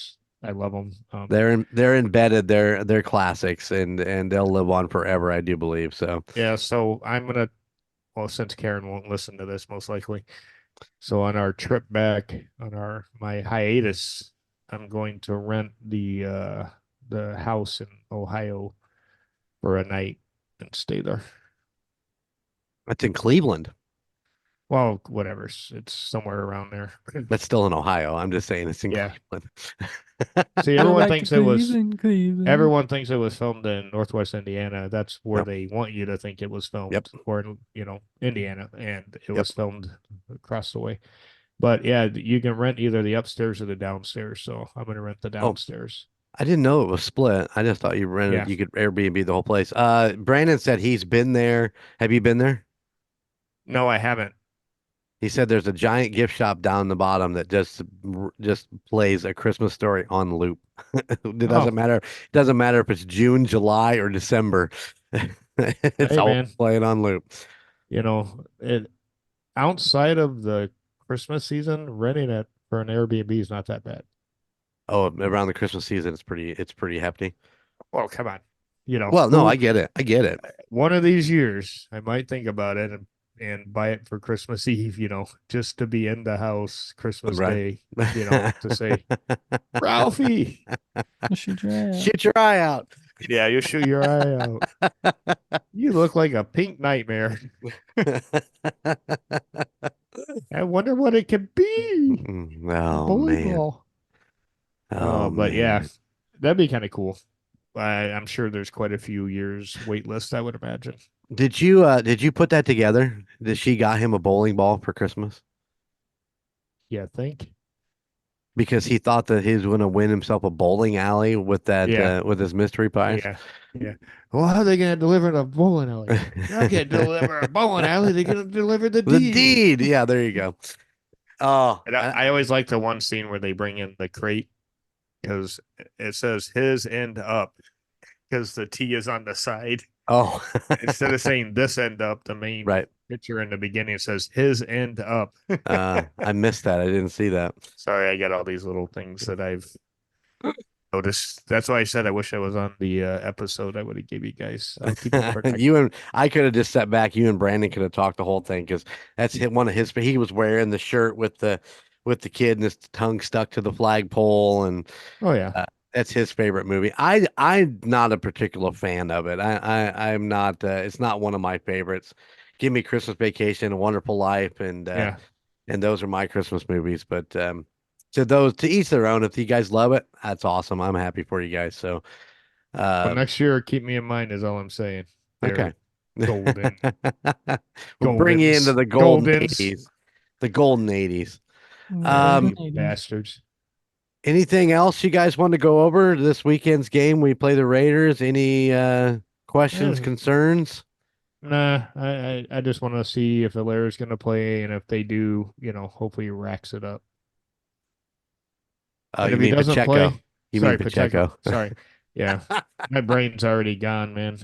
B: I love them.
A: They're embedded. They're classics, and they'll live on forever. I do believe so.
B: Yeah. So I'm going to, well, since Karen won't listen to this most likely. So on our trip back on my hiatus, I'm going to rent the house in Ohio for a night and stay there.
A: That's in Cleveland.
B: Well, whatever. It's somewhere around there.
A: That's still in Ohio. I'm just saying it's in
B: Yeah.
A: Cleveland.
B: See,
C: Go back to Cleveland.
B: everyone thinks it was filmed in Northwest Indiana. That's where
A: Yep.
B: they want you to think it was filmed,
A: Yep.
B: or in, Indiana, and it
A: Yep.
B: was filmed across the way. But yeah, you can rent either the upstairs or the downstairs. So I'm going to rent the downstairs.
A: I didn't know it was split. I just thought you rented.
B: Yeah.
A: You could Airbnb the whole place. Brandon said he's been there. Have you been there?
B: No, I haven't.
A: He said there's a giant gift shop down the bottom that just plays A Christmas Story on loop. It doesn't
B: Oh.
A: matter. It doesn't matter if it's June, July, or December. It's
B: Hey,
A: all
B: man.
A: playing on loop.
B: It outside of the Christmas season, renting it for an Airbnb is not that bad.
A: Oh, around the Christmas season, it's pretty hefty.
B: Well, come on.
A: Well, no, I get it. I get it.
B: One of these years, I might think about it and buy it for Christmas Eve, just to be in the house Christmas
A: Right.
B: Day, to say, Ralphie.
C: Shoot your eye out.
A: Shoot your eye out.
B: Yeah, you shoot your eye out. You look like a pink nightmare. I wonder what it could be.
A: Oh
B: Bowling
A: man.
B: ball.
A: Oh
B: But yeah,
A: man.
B: that'd be kind of cool. I'm sure there's quite a few years wait list, I would imagine.
A: Did you put that together? Did she got him a bowling ball for Christmas?
B: Yeah, I think.
A: Because he thought that he was going to win himself a bowling alley with that
B: Yeah.
A: with his mystery prize.
B: Yeah. Yeah. Well, how are they going to deliver the bowling alley? They're not going to deliver a bowling alley. They're going to deliver the
A: The
B: deed.
A: deed. Yeah, there you go. Oh,
B: And I always like the one scene where they bring in the crate because it says his end up because the T is on the side.
A: oh.
B: Instead of saying this end up, the main
A: Right.
B: picture in the beginning says his end up.
A: I missed that. I didn't see that.
B: Sorry, I got all these little things that I've noticed. That's why I said I wish I was on the episode. I would have gave you guys. I'll keep it protected.
A: You and I could have just sat back. You and Brandon could have talked the whole thing because that's one of his. He was wearing the shirt with the kid and his tongue stuck to the flagpole, and
B: Oh yeah,
A: that's his favorite movie. I'm not a particular fan of it. I'm not. It's not one of my favorites. Give me Christmas Vacation, A Wonderful Life,
B: yeah.
A: and those are my Christmas movies. But to each their own. If you guys love it, that's awesome. I'm happy for you guys. So
B: But next year, keep me in mind. Is all I'm saying.
A: okay.
B: They're golden.
A: We'll bring you into the golden
B: Goldens.
A: 80s. The golden 80s.
C: Golden lady.
B: Bastards.
A: Anything else you guys want to go over this weekend's game? We play the Raiders. Any questions,
B: Yeah.
A: concerns?
B: Nah, I just want to see if Hilaire's going to play, and if they do, hopefully he racks it up.
A: Oh,
B: And
A: you
B: if he
A: mean
B: doesn't
A: Pacheco?
B: play,
A: You
B: sorry,
A: mean Pacheco?
B: Sorry, yeah, my brain's already gone, man.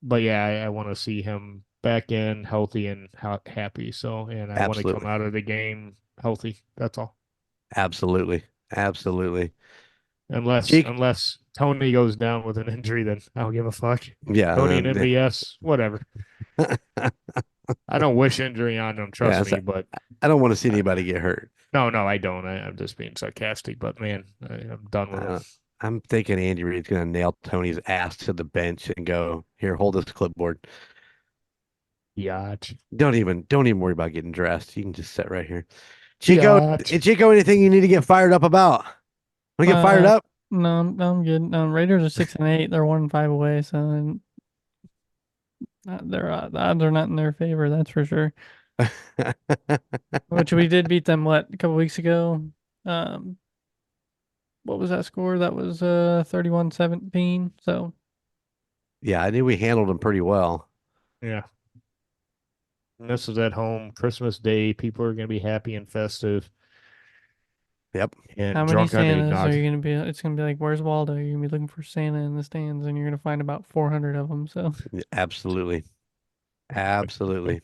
B: But yeah, I want to see him back in healthy and happy. So, and I want to come
A: Absolutely.
B: out of the game healthy. That's all.
A: Absolutely. Absolutely.
B: Unless
A: Cheek,
B: unless Tony goes down with an injury, then I don't give a fuck.
A: yeah,
B: Tony and MVS, whatever. I don't wish injury on them,
A: yeah.
B: trust me, but
A: I don't want to see
B: I,
A: anybody get hurt.
B: no, no, I don't. I'm just being sarcastic, but man, I'm done with them.
A: Uh, I'm thinking Andy Reid's gonna nail Tony's ass to the bench and go, here, hold this clipboard.
B: Yacht.
A: Don't even worry about getting dressed. You can just sit right here.
B: Yacht.
A: Chico, anything you need to get fired up about? Want to get fired
C: Uh,
A: up?
C: no, I'm good. Raiders are 6-8. They're 1-5 away, so the odds are not in their favor. That's for sure. Which we did beat them a couple weeks ago. Um, what was that score? That was 31-17. So
A: Yeah, I knew we handled them pretty well.
B: Yeah. And this is at home, Christmas Day. People are going to be happy and festive
A: Yep,
C: how
B: and
C: many
B: drunk on
C: Santas are
B: eggnog.
C: you gonna be? It's gonna be like, where's Waldo? You're gonna be looking for Santa in the stands, and you're gonna find about 400 of them. So
A: absolutely, absolutely.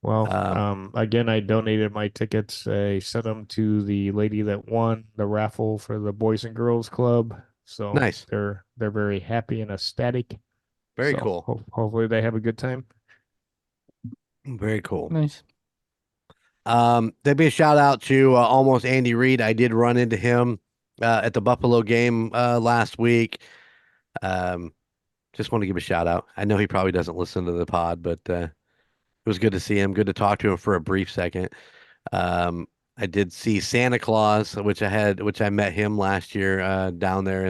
B: Well,
A: Um,
B: again, I donated my tickets. I sent them to the lady that won the raffle for the Boys and Girls Club. So
A: nice,
B: they're very happy and ecstatic.
A: very
B: So
A: cool,
B: hopefully they have a good time.
A: very cool.
C: nice.
A: There'd be a shout out to almost Andy Reid. I did run into him at the Buffalo game last week. Um, just want to give a shout out. I know he probably doesn't listen to the pod, but it was good to see him. Good to talk to him for a brief second. Um, I did see Santa Claus, which I met him last year down there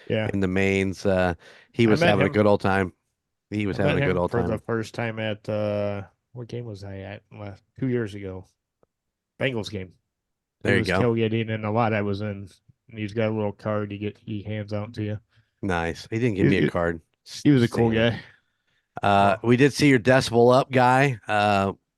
B: Yeah.
A: in the mains. He
B: I
A: was
B: met
A: having a
B: him
A: good old time. He was
B: I met
A: having a good
B: him
A: old
B: for the
A: time.
B: first time at what game was I at last 2 years ago? Bengals game. He
A: There you
B: was
A: go.
B: tailgating in the lot I was in, and he's got a little card he hands out to you.
A: Nice. He didn't give
B: He,
A: me a
B: he,
A: card.
B: he was a cool
A: Santa.
B: guy. Oh,
A: We did see your Decibel Up guy.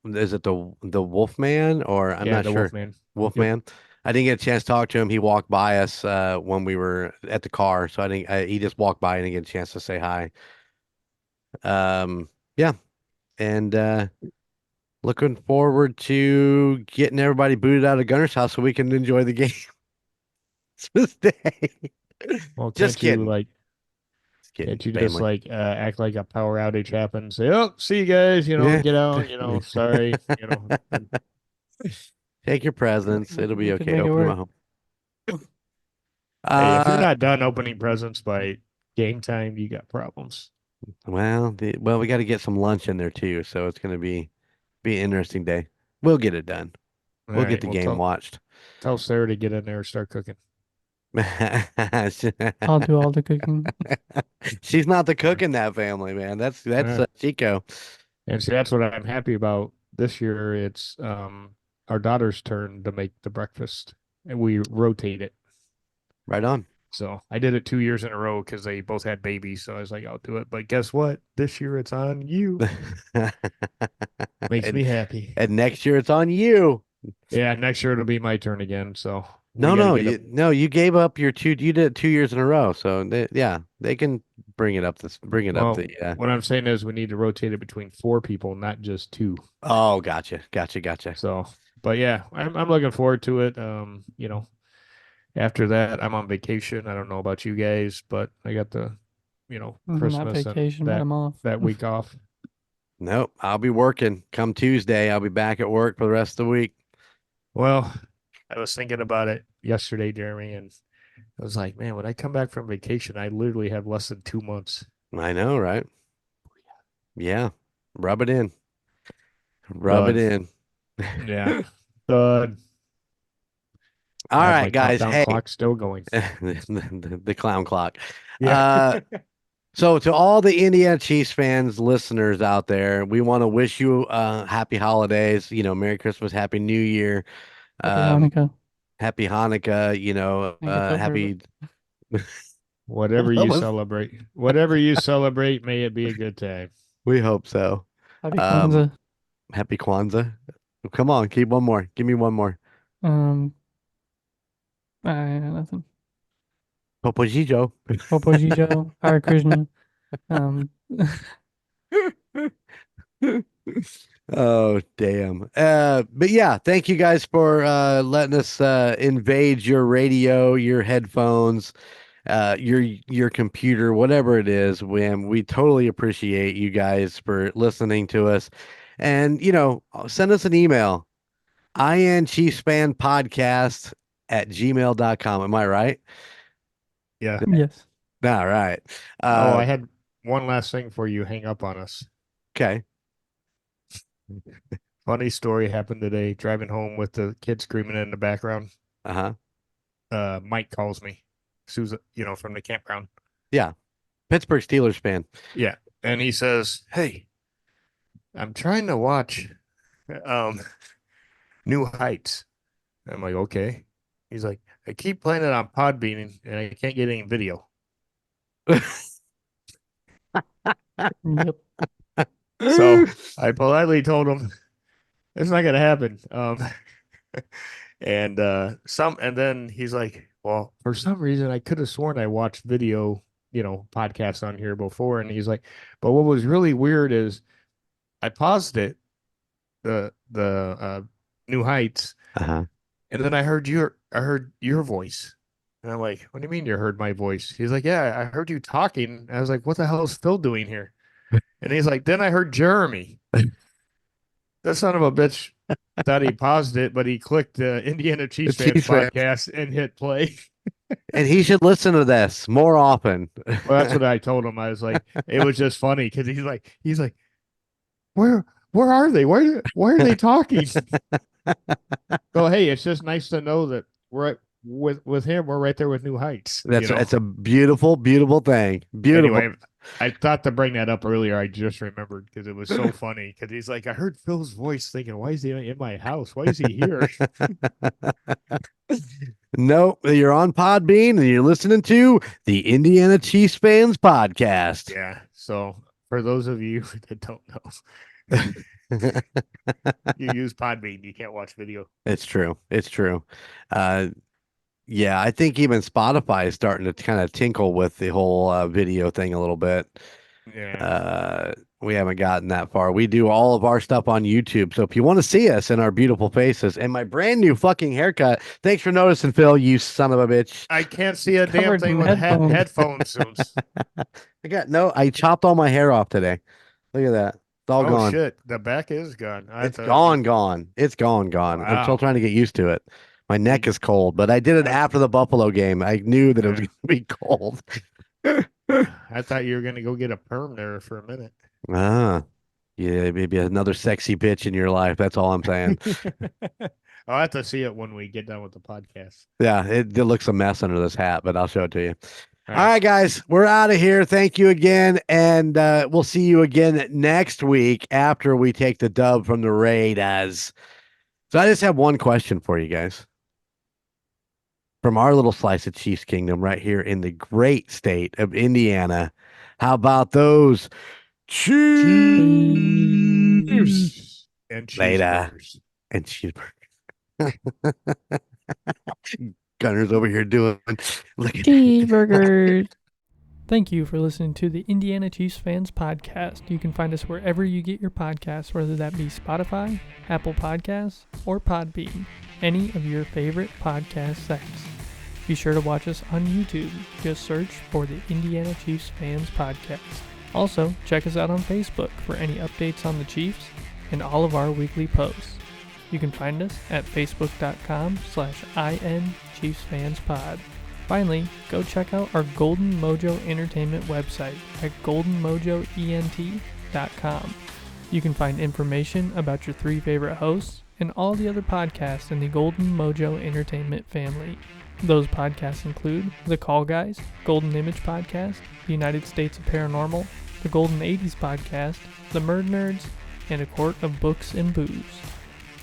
A: Is it the Wolfman or I'm
B: yeah,
A: not
B: the
A: sure.
B: Wolfman. Yep.
A: Wolfman. I didn't get a chance to talk to him. He walked by us when we were at the car, so he just walked by and didn't get a chance to say hi. Yeah, and looking forward to getting everybody booted out of Gunner's house so we can enjoy the game this day.
B: Well,
A: Just kidding. Just kidding.
B: can't you just
A: Family.
B: like act like a power outage happens? Say, oh, see you guys.
A: Yeah.
B: Get out. Sorry. And
A: Take your presents.
C: We
A: It'll
C: could,
A: be
C: we could
A: okay.
C: make it
A: Open them at
C: work.
A: home.
B: hey, if you're
A: Uh,
B: not done opening presents by game time, you got problems.
A: well, we got to get some lunch in there too, so it's gonna be an interesting day. We'll get it done.
B: All
A: We'll get
B: right.
A: the
B: Well,
A: game watched.
B: tell Sarah to get in there and start cooking.
C: I'll do all the cooking.
A: She's not the cook in that family, man. That's
B: Uh,
A: Chico.
B: and see, that's what I'm happy about this year. It's our daughter's turn to make the breakfast, and we rotate it.
A: Right on.
B: So I did it 2 years in a row because they both had babies. So I was like, I'll do it. But guess what? This year it's on you. Makes
A: and
B: me happy.
A: and next year it's on you.
B: Yeah, next year it'll be my turn again. So we
A: No,
B: got to
A: no,
B: get up.
A: you gave up your two. You did it 2 years in a row, so yeah, they can bring it up. Bring it up.
B: Well, what I'm saying is we need to rotate it between 4 people, not just two.
A: Oh, gotcha.
B: So, but yeah, I'm looking forward to it. After that, I'm on vacation. I don't know about you guys, but I got the,
C: Not
B: Christmas and
C: vacation, but I'm off.
B: that week off.
A: Nope, I'll be working. Come Tuesday, I'll be back at work for the rest of the week.
B: Well, I was thinking about it yesterday, Jeremy, and I was like, man, when I come back from vacation, I literally have less than 2 months.
A: I know, right? Yeah, rub it in. Rub it
B: Done.
A: in.
B: Yeah. Done.
A: All
B: I have
A: right,
B: my
A: guys.
B: countdown
A: Hey,
B: clock still going.
A: the clown clock.
B: Yeah.
A: So to all the Indiana Chiefs fans, listeners out there, we want to wish you happy holidays. Merry Christmas, Happy New Year,
C: Happy
A: um,
C: Hanukkah.
A: Happy Hanukkah.
C: I think it's over.
A: Happy.
B: Whatever
A: That
B: you
A: was.
B: celebrate, whatever you celebrate, may it be a good time.
A: We hope so.
C: Happy
A: Um,
C: Kwanzaa.
A: Happy Kwanzaa. Come on, keep one more. Give me one more.
C: Um, nothing.
A: Popojijo.
C: Popo Jijo. Hare Krishna. Um,
A: Oh, damn. But yeah, thank you guys for letting us invade your radio, your headphones, your computer, whatever it is. We totally appreciate you guys for listening to us. And send us an email, inchiefsfanspodcast@gmail.com. Am I right?
B: Yeah.
C: Yes.
A: All right.
B: Oh, I had one last thing for you. Hang up on us.
A: Okay.
B: Funny story happened today. Driving home with the kid screaming in the background.
A: Uh-huh.
B: Mike calls me. Susan, from the campground.
A: Yeah. Pittsburgh Steelers fan.
B: Yeah, and he says, "Hey, I'm trying to watch um New Heights." I'm like, "Okay." He's like, "I keep playing it on Podbean and I can't get any video."
C: Yep.
B: So I politely told him it's not gonna happen. And then he's like, "Well, for some reason I could have sworn I watched video, podcasts on here before." And he's like, "But what was really weird is I paused it, the New Heights,
A: Uh-huh.
B: and then I heard your voice." And I'm like, "What do you mean you heard my voice?" He's like, "Yeah, I heard you talking." And I was like, "What the hell is Phil doing here?" And he's like, "Then I heard Jeremy." That son of a bitch thought he paused it, but he clicked the Indiana
A: The
B: Chiefs fans
A: Chiefs fan.
B: podcast and hit play.
A: And he should listen to this more often.
B: Well, that's what I told him. I was like, it was just funny because he's like, where are they? Why are they talking? So hey, it's just nice to know that we're with him. We're right there with New Heights.
A: It's a beautiful, beautiful thing. Beautiful.
B: Anyway, I thought to bring that up earlier. I just remembered because it was so funny. Because he's like, I heard Phil's voice, thinking, why is he in my house? Why is he here?
A: No, you're on Podbean and you're listening to the Indiana Chiefs Fans Podcast.
B: Yeah. So for those of you that don't know, you use Podbean, you can't watch video.
A: It's true. It's true. Yeah, I think even Spotify is starting to kind of tinkle with the whole video thing a little bit.
B: Yeah.
A: We haven't gotten that far. We do all of our stuff on YouTube. So if you want to see us and our beautiful faces and my brand new fucking haircut, thanks for noticing, Phil, you son of a bitch.
B: I can't see a damn
C: Covered
B: thing
C: in
B: with
C: headphones.
B: headphones.
A: I chopped all my hair off today. Look at that. It's all
B: Oh
A: gone.
B: shit, the back is gone.
A: It's gone. It's gone. I'm still
B: Wow.
A: trying to get used to it. My neck is cold, but I did it after the Buffalo game. I knew that it was
B: Yeah.
A: going to be cold.
B: I thought you were gonna go get a perm there for a minute.
A: Ah, yeah, maybe another sexy bitch in your life. That's all I'm saying.
B: I'll have to see it when we get done with the podcast.
A: Yeah, it looks a mess under this hat, but I'll show it to you.
B: All
A: All right, guys, we're out of here. Thank you again, and we'll see you again next week after we take the dub from the Raiders. So I just have one question for you guys. From our little slice of Chiefs Kingdom right here in the great state of Indiana, how about those Chiefs
B: And
A: Later.
B: cheeseburgers.
A: and cheeseburgers? Gunner's over here doing look at
C: Cheeseburgers. Thank you for listening to the Indiana Chiefs Fans Podcast. You can find us wherever you get your podcasts, whether that be Spotify, Apple Podcasts, or Podbean, any of your favorite podcast sites. Be sure to watch us on YouTube. Just search for the Indiana Chiefs Fans Podcast. Also, check us out on Facebook for any updates on the Chiefs and all of our weekly posts. You can find us at facebook.com/INChiefsFansPod. Finally, go check out our Golden Mojo Entertainment website at goldenmojoent.com. You can find information about your 3 favorite hosts and all the other podcasts in the Golden Mojo Entertainment family. Those podcasts include The Call Guys, Golden Image Podcast, The United States of Paranormal, The Golden 80s Podcast, The Murdnerds, and A Court of Books and Booze.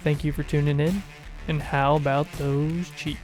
C: Thank you for tuning in, and how about those Chiefs?